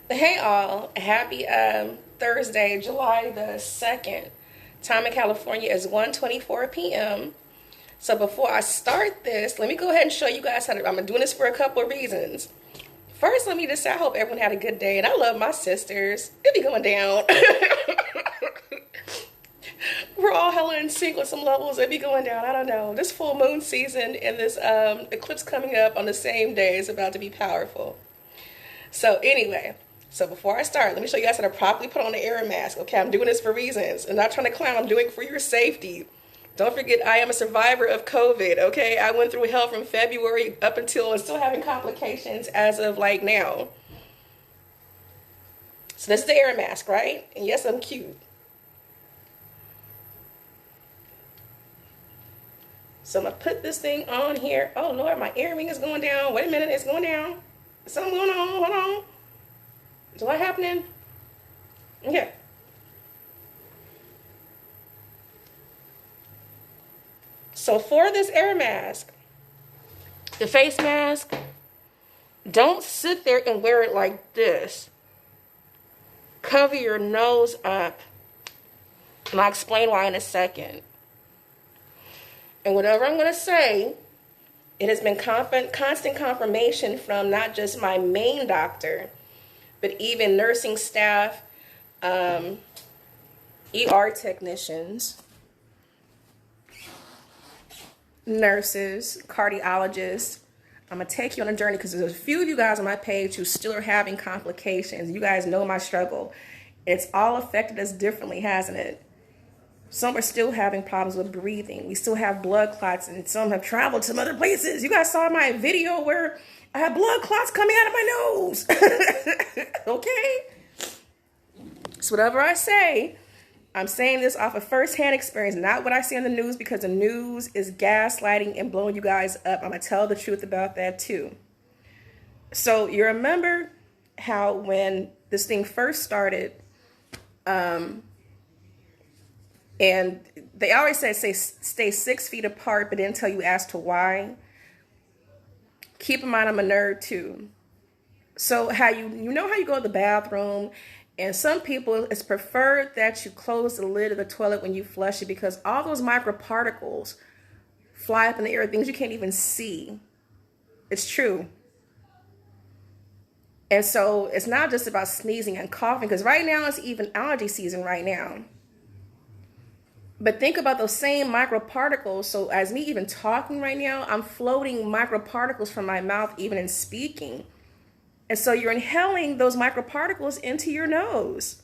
Hey all, happy Thursday, July the 2nd. Time in California is 1:24 p.m. So before I start this, let me go ahead and show you guys I'm doing this for a couple of reasons. First, let me just say I hope everyone had a good day, and I love my sisters. It be going down. We're all hella in sync with some levels. It be going down. I don't know. This full moon season and this eclipse coming up on the same day is about to be powerful. So anyway, so before I start, let me show you guys how to properly put on the air mask. Okay, I'm doing this for reasons. I'm not trying to clown. I'm doing it for your safety. Don't forget, I am a survivor of COVID. Okay, I went through hell from February up until and still having complications as of like now. So this is the air mask, right? And yes, I'm cute. So I'm gonna put this thing on here. Oh Lord, my earring is going down. Wait a minute, it's going down. Is something going on? Hold on. Is what happening? Okay. So for this air mask, the face mask, don't sit there and wear it like this. Cover your nose up. And I'll explain why in a second. And whatever I'm going to say, it has been constant confirmation from not just my main doctor, but even nursing staff, ER technicians, nurses, cardiologists. I'm going to take you on a journey because there's a few of you guys on my page who still are having complications. You guys know my struggle. It's all affected us differently, hasn't it? Some are still having problems with breathing. We still have blood clots, and some have traveled to some other places. You guys saw my video where I had blood clots coming out of my nose. Okay? So whatever I say, I'm saying this off of firsthand experience, not what I see on the news, because the news is gaslighting and blowing you guys up. I'm going to tell the truth about that too. So you remember how when this thing first started, and they always say stay 6 feet apart, but didn't tell you as to why. Keep in mind, I'm a nerd too. So how you know how you go to the bathroom, and some people, it's preferred that you close the lid of the toilet when you flush it because all those microparticles fly up in the air, things you can't even see. It's true. And so it's not just about sneezing and coughing, because right now it's even allergy season right now. But think about those same microparticles. So as me even talking right now, I'm floating microparticles from my mouth even in speaking. And so you're inhaling those microparticles into your nose.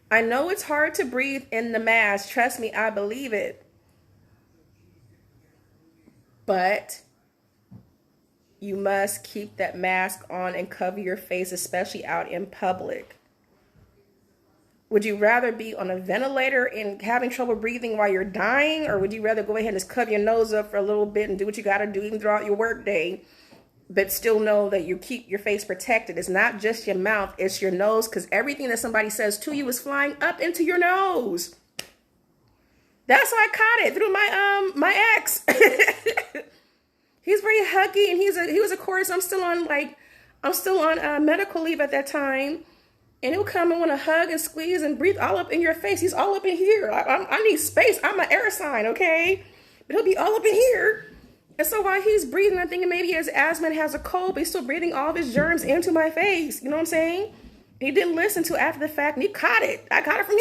I know it's hard to breathe in the mask. Trust me, I believe it. But you must keep that mask on and cover your face, especially out in public. Would you rather be on a ventilator and having trouble breathing while you're dying? Or would you rather go ahead and just cover your nose up for a little bit and do what you got to do even throughout your work day, but still know that you keep your face protected? It's not just your mouth, it's your nose, because everything that somebody says to you is flying up into your nose. That's how I caught it through my ex. He's very huggy, and he was, of course, I'm still on medical leave at that time. And he'll come and want to hug and squeeze and breathe all up in your face. He's all up in here. I need space. I'm an air sign, okay? But he'll be all up in here. And so while he's breathing, I'm thinking maybe he has asthma and has a cold, but he's still breathing all of his germs into my face. You know what I'm saying? And he didn't listen to after the fact, and he caught it. I got it from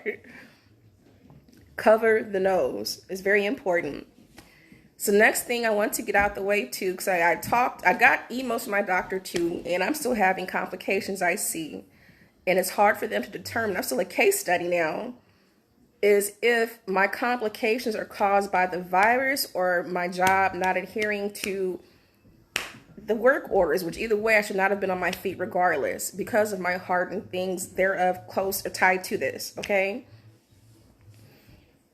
him. Cover the nose. It's very important. So next thing I want to get out the way too, because I got emails from my doctor too, and I'm still having complications I see. And it's hard for them to determine. I'm still a case study now, is if my complications are caused by the virus or my job not adhering to the work orders, which either way I should not have been on my feet regardless because of my heart and things thereof close or tied to this, okay?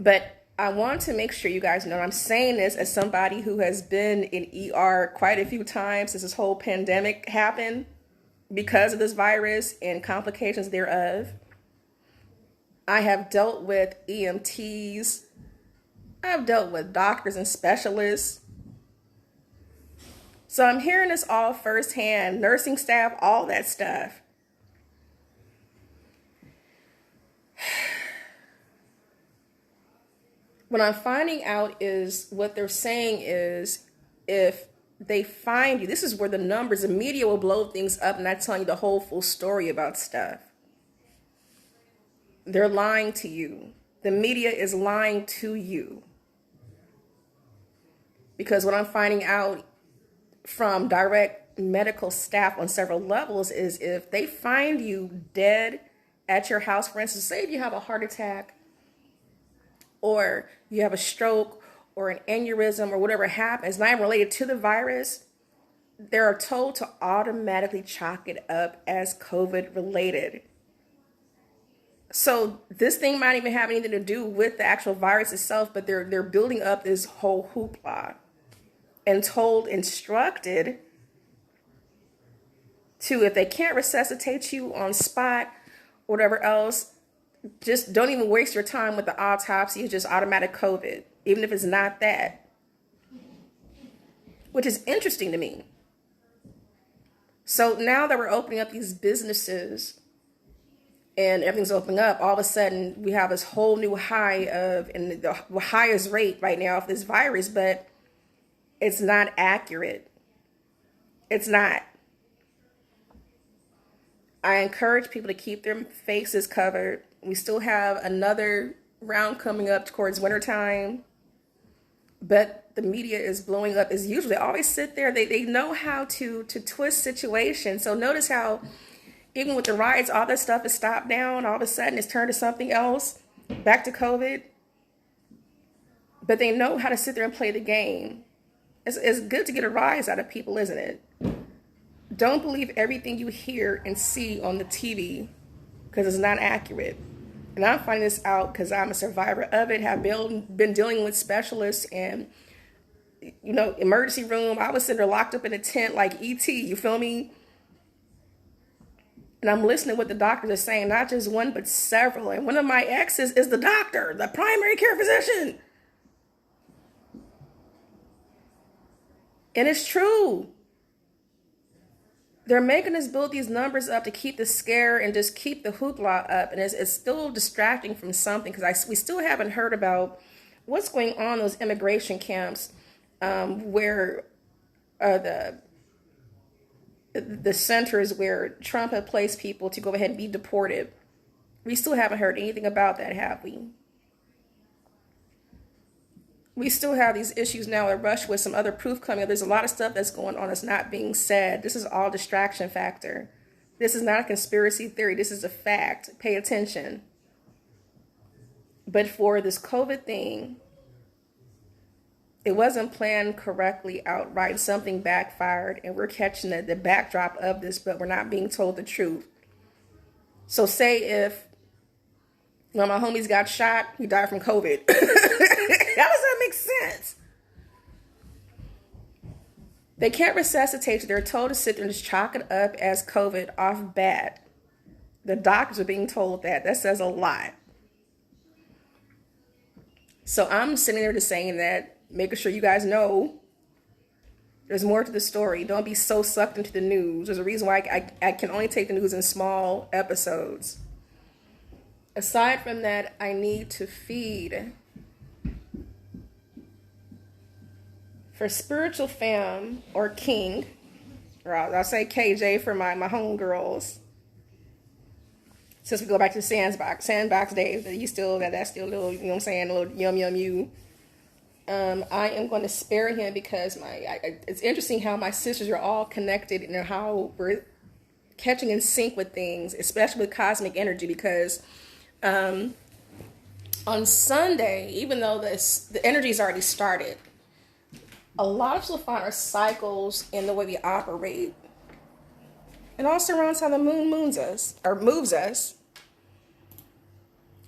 But I want to make sure you guys know I'm saying this as somebody who has been in ER quite a few times since this whole pandemic happened because of this virus and complications thereof. I have dealt with EMTs. I've dealt with doctors and specialists. So I'm hearing this all firsthand, nursing staff, all that stuff. What I'm finding out is what they're saying is if they find you, this is where the numbers, the media will blow things up and not telling you the whole full story about stuff. They're lying to you. The media is lying to you. Because what I'm finding out from direct medical staff on several levels is if they find you dead at your house, for instance, say if you have a heart attack or you have a stroke or an aneurysm or whatever happens, not even related to the virus, they're told to automatically chalk it up as COVID related. So this thing might even have anything to do with the actual virus itself, but they're building up this whole hoopla and instructed to, if they can't resuscitate you on spot, whatever else, just don't even waste your time with the autopsy. It's just automatic COVID, even if it's not that, which is interesting to me. So now that we're opening up these businesses and everything's opening up, all of a sudden we have this whole new high of, and the highest rate right now of this virus, but it's not accurate. It's not. I encourage people to keep their faces covered. We still have another round coming up towards wintertime, but the media is blowing up as usual. They always sit there. They know how to twist situations. So notice how even with the riots, all that stuff is stopped down. All of a sudden it's turned to something else, back to COVID. But they know how to sit there and play the game. It's good to get a rise out of people, isn't it? Don't believe everything you hear and see on the TV because it's not accurate. And I'm finding this out because I'm a survivor of it, have been dealing with specialists and, emergency room. I was sitting there locked up in a tent like ET, you feel me? And I'm listening to what the doctors are saying, not just one, but several. And one of my exes is the doctor, the primary care physician. And it's true. They're making us build these numbers up to keep the scare and just keep the hoopla up. And it's still distracting from something because we still haven't heard about what's going on in those immigration camps where the centers where Trump had placed people to go ahead and be deported. We still haven't heard anything about that, have we? We still have these issues now at Rush with some other proof coming up. There's a lot of stuff that's going on that's not being said. This is all distraction factor. This is not a conspiracy theory. This is a fact. Pay attention. But for this COVID thing, it wasn't planned correctly outright. Something backfired, and we're catching the backdrop of this, but we're not being told the truth. So say if one of my homies got shot, he died from COVID. How does that make sense? They can't resuscitate you. They're told to sit there and just chalk it up as COVID off bat. The doctors are being told that. That says a lot. So I'm sitting there just saying that, making sure you guys know there's more to the story. Don't be so sucked into the news. There's a reason why I can only take the news in small episodes. Aside from that, I need to feed. For spiritual fam or king, or I'll say KJ for my homegirls. Since we go back to the sandbox days, that's still a little, you know what I'm saying, a little yum you. I am going to spare him because it's interesting how my sisters are all connected and how we're catching in sync with things, especially with cosmic energy, because on Sunday, even though the energy's already started, a lot of us will find our cycles in the way we operate. It all surrounds how the moon moves us.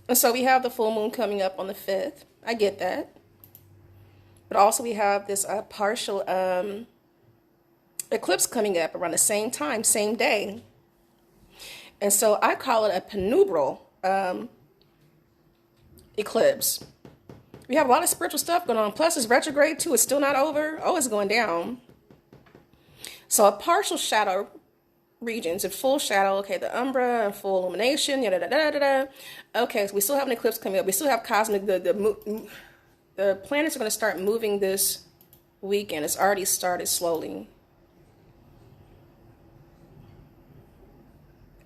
And so we have the full moon coming up on the 5th. I get that. But also we have this partial eclipse coming up around the same time, same day. And so I call it a penumbral eclipse. We have a lot of spiritual stuff going on. Plus, it's retrograde, too. It's still not over. Oh, it's going down. So a partial shadow regions, a full shadow, okay, the umbra and full illumination, da da da da da. Okay, so we still have an eclipse coming up. We still have cosmic, the planets are going to start moving this weekend. It's already started slowly.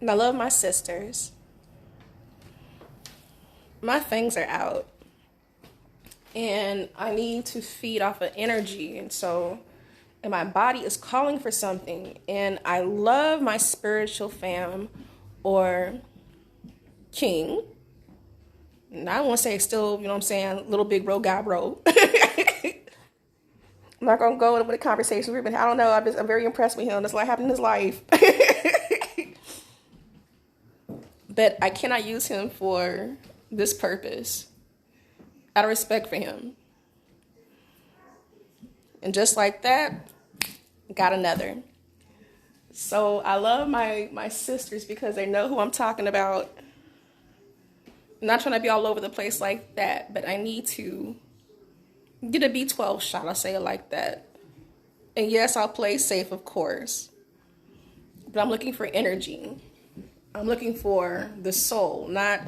And I love my sisters. My things are out. And I need to feed off of energy. And my body is calling for something. And I love my spiritual fam or king. And I don't want to say still, you know what I'm saying, little big bro, guy bro. I'm not going to go into the conversation. I don't know. I'm very impressed with him. That's what happened in his life. But I cannot use him for this purpose. Out of respect for him. And just like that, got another. So I love my sisters because they know who I'm talking about. I'm not trying to be all over the place like that, but I need to get a B12 shot, I'll say it like that. And yes, I'll play safe, of course. But I'm looking for energy. I'm looking for the soul, not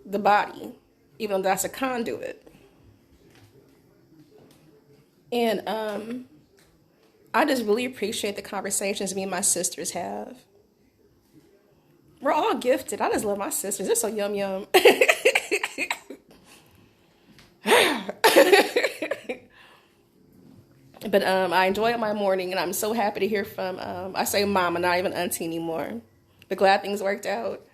the body, even though that's a conduit. And I just really appreciate the conversations me and my sisters have. We're all gifted. I just love my sisters. They're so yum yum. But I enjoy my morning, and I'm so happy to hear from, I say mama, not even auntie anymore. But glad things worked out.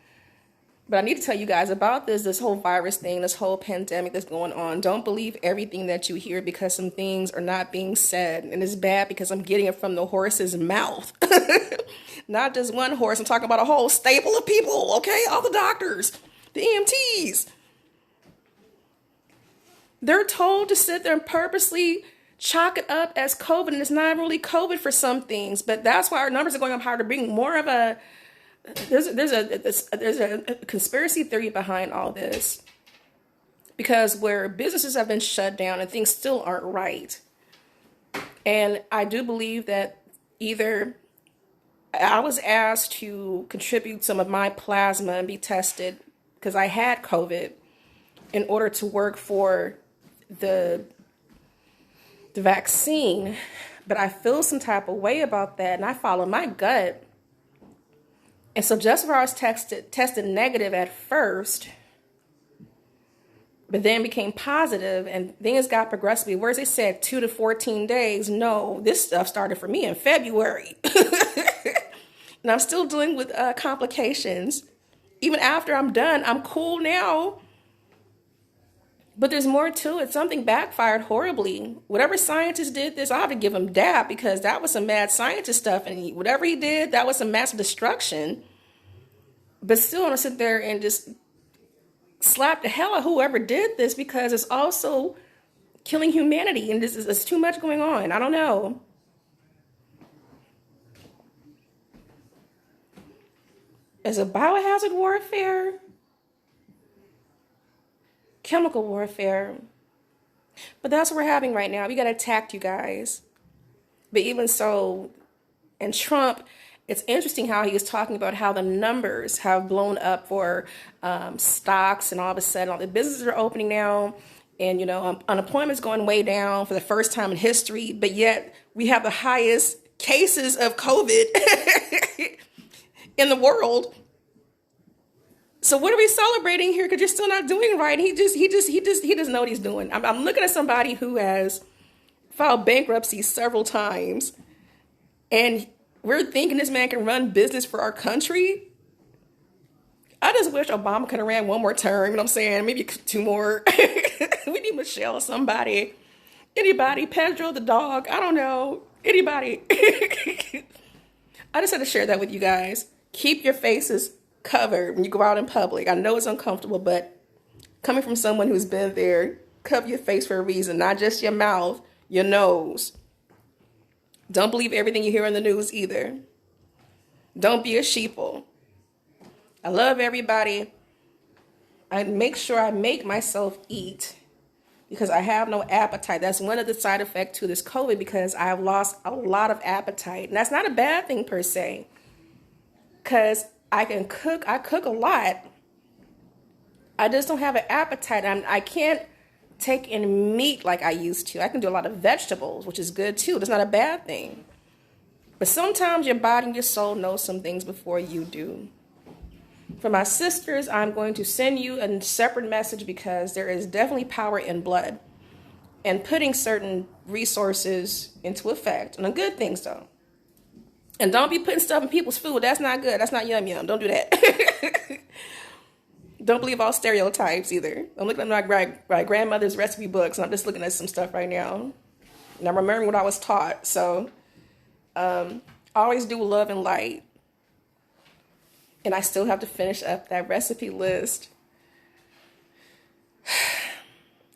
But I need to tell you guys about this whole virus thing, this whole pandemic that's going on. Don't believe everything that you hear because some things are not being said. And it's bad because I'm getting it from the horse's mouth. Not just one horse. I'm talking about a whole stable of people, okay? All the doctors, the EMTs. They're told to sit there and purposely chalk it up as COVID. And it's not really COVID for some things. But that's why our numbers are going up higher, to bring more of a... There's a conspiracy theory behind all this, because where businesses have been shut down and things still aren't right. And I do believe that either I was asked to contribute some of my plasma and be tested because I had COVID in order to work for the vaccine, but I feel some type of way about that, and I follow my gut. And so just where I was tested negative at first, but then became positive, and things got progressively worse. They said 2 to 14 days. No, this stuff started for me in February. And I'm still dealing with complications. Even after I'm done, I'm cool now. But there's more to it. Something backfired horribly. Whatever scientist did this, I have to give him dap, because that was some mad scientist stuff. And whatever he did, that was some massive destruction. But still, I'm going to sit there and just slap the hell out of whoever did this, because it's also killing humanity. And there's too much going on. I don't know. Is it biohazard warfare? Chemical warfare. But that's what we're having right now. We got attacked, you guys. But even so, and Trump, it's interesting how he was talking about how the numbers have blown up for stocks, and all of a sudden all the businesses are opening now, and unemployment's going way down for the first time in history, but yet we have the highest cases of COVID in the world. So what are we celebrating here? Because you're still not doing right. He doesn't know what he's doing. I'm looking at somebody who has filed bankruptcy several times, and we're thinking this man can run business for our country. I just wish Obama could have ran one more term. You know what I'm saying? Maybe 2 more. We need Michelle or somebody. Anybody. Pedro the dog. I don't know. Anybody. I just had to share that with you guys. Keep your faces covered when you go out in public. I know it's uncomfortable, but coming from someone who's been there, cover your face for a reason, not just your mouth, your nose. Don't believe everything you hear in the news either. Don't be a sheeple. I love everybody. I make sure I make myself eat because I have no appetite. That's one of the side effects to this COVID, because I have lost a lot of appetite. And that's not a bad thing per se, because I cook a lot. I just don't have an appetite. I can't take in meat like I used to. I can do a lot of vegetables, which is good too. That's not a bad thing. But sometimes your body and your soul knows some things before you do. For my sisters, I'm going to send you a separate message, because there is definitely power in blood and putting certain resources into effect. And the good things though. And don't be putting stuff in people's food. That's not good. That's not yum yum. Don't do that. Don't believe all stereotypes either. I'm looking at my grandmother's recipe books, and I'm just looking at some stuff right now. And I'm remembering what I was taught. So always do love and light. And I still have to finish up that recipe list.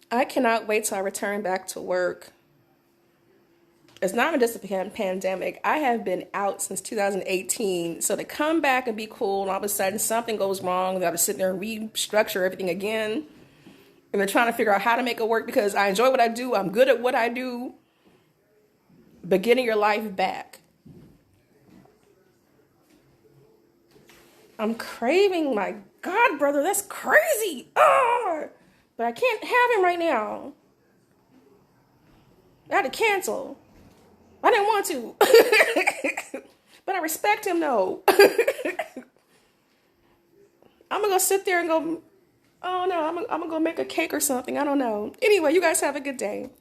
I cannot wait till I return back to work. It's not even just a pandemic. I have been out since 2018. So to come back and be cool, and all of a sudden something goes wrong, and I have to sit there and restructure everything again. And they're trying to figure out how to make it work, because I enjoy what I do. I'm good at what I do. But getting your life back. I'm craving my God brother. That's crazy. Oh, but I can't have him right now. I had to cancel. I didn't want to. But I respect him though. I'm gonna go sit there and go, oh no, I'm gonna go make a cake or something. I don't know. Anyway, you guys have a good day.